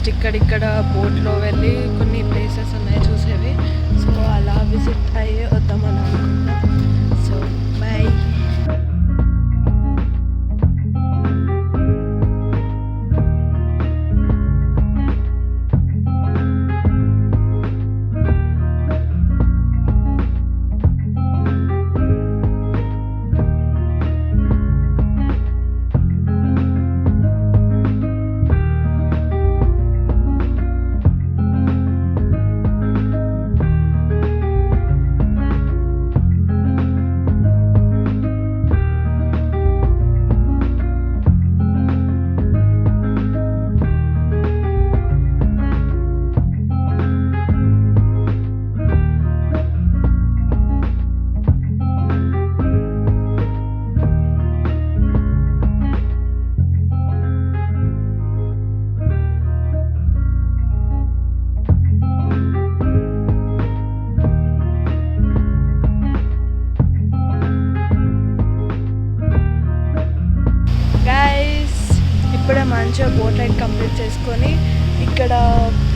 Just ఇక్కడిక్కడ బోట్లో వెళ్ళి కొన్ని ప్లేసెస్ ఉన్నాయి చూసేవి. సో అలా విజిట్ అయ్యి వద్దామని అనుకుంటున్నాం. So bye. ఇప్పుడే మంచిగా బోట్ రైడ్ కంప్లీట్ చేసుకొని ఇక్కడ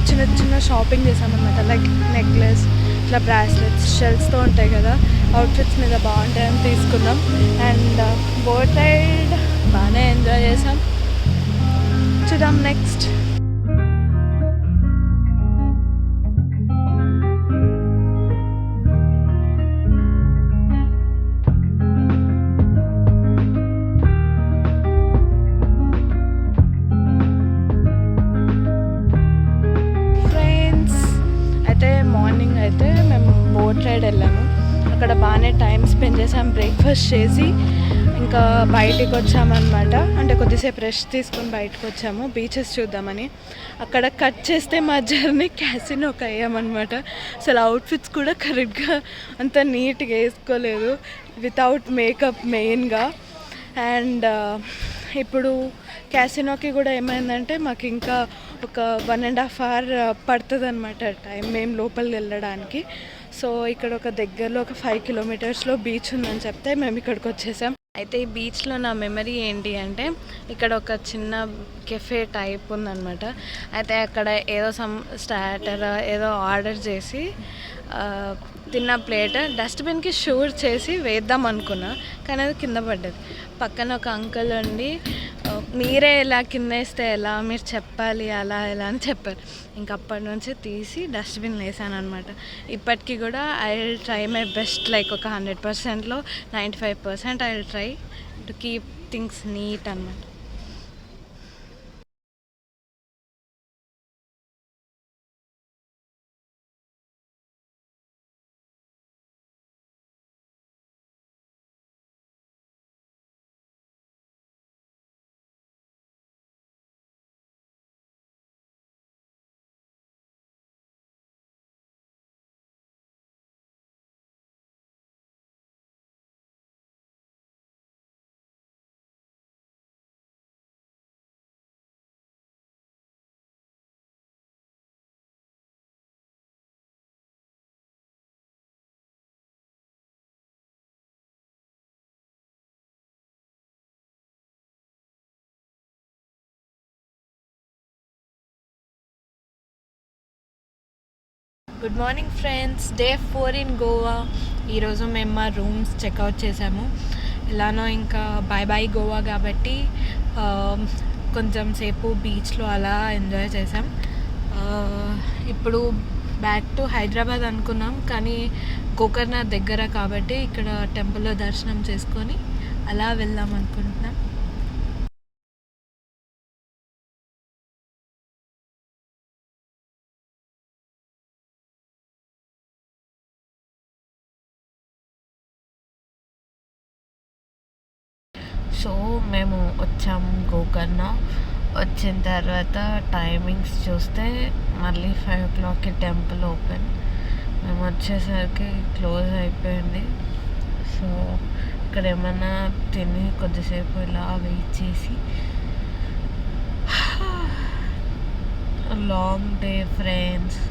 చిన్న చిన్న షాపింగ్ చేసామన్నమాట. లైక్ నెక్లెస్, ఇట్లా బ్రాస్లెట్స్, షెల్స్తో ఉంటాయి కదా, అవుట్ఫిట్స్ మీద బాగుంటాయని తీసుకున్నాం. అండ్ బోట్ రైడ్ బాగానే ఎంజాయ్ చేసాం. చూద్దాం నెక్స్ట్. మార్నింగ్ అయితే మేము బోట్ రైడ్ వెళ్ళాము. అక్కడ బాగానే టైం స్పెండ్ చేసాం, బ్రేక్ఫాస్ట్ చేసి ఇంకా బయటికి వచ్చామన్నమాట. అంటే కొద్దిసేపు రెస్ట్ తీసుకొని బయటకు వచ్చాము బీచెస్ చూద్దామని. అక్కడ కట్ చేస్తే మా జర్నీ క్యాసినోకి అయ్యామన్నమాట. అసలు అవుట్ఫిట్స్ కూడా కరెక్ట్గా అంత నీట్గా వేసుకోలేదు, వితౌట్ మేకప్ మెయిన్గా. అండ్ ఇప్పుడు క్యాసినోకి కూడా ఏమైందంటే మాకు ఇంకా ఒక 1.5 hours పడుతుంది అనమాట టైం మేము లోపలికి వెళ్ళడానికి. సో ఇక్కడ ఒక దగ్గరలో ఒక 5 kilometers బీచ్ ఉందని చెప్తే మేము ఇక్కడికి వచ్చేసాం. అయితే ఈ బీచ్లో నా మెమరీ ఏంటి అంటే ఇక్కడ ఒక చిన్న కెఫే టైప్ ఉందన్నమాట. అయితే అక్కడ ఏదో స్టార్టర్ ఏదో ఆర్డర్ చేసి తిన్న ప్లేట్ డస్ట్బిన్కి షూర్ చేసి వేద్దాం అనుకున్నా, కానీ అది కింద పడ్డది. పక్కన ఒక అంకుల్ ఉండి మీరే ఎలా కింద వేస్తే ఎలా, మీరు చెప్పాలి అలా ఎలా అని చెప్పారు. ఇంక అప్పటి నుంచి తీసి డస్ట్బిన్ వేసాను అనమాట. ఇప్పటికీ కూడా I will try my best, like ఒక 100%లో 95% I will try to keep things neat అన్నమాట. Good morning friends, day 4 in Goa. ఈరోజు మేము మా రూమ్స్ చెక్అవుట్ చేసాము. ఎలానో ఇంకా బాయ్ బాయ్ గోవా కాబట్టి కొంచెం సేపు బీచ్లో అలా ఎంజాయ్ చేసాం. ఇప్పుడు బ్యాక్ టు హైదరాబాద్ అనుకున్నాం, కానీ గోకర్ణ దగ్గర కాబట్టి ఇక్కడ టెంపుల్లో దర్శనం చేసుకొని అలా వెళ్దాం అనుకుంటున్నాం. సో మేము వచ్చాము గోకర్ణ. వచ్చిన తర్వాత టైమింగ్స్ చూస్తే మళ్ళీ 5 o'clockకి టెంపుల్ ఓపెన్. మేము వచ్చేసరికి క్లోజ్ అయిపోయింది. సో ఇక్కడ ఏమన్నా తిని కొద్దిసేపు ఇలా వెయిట్ చేసి, లాంగ్ డే ఫ్రెండ్స్.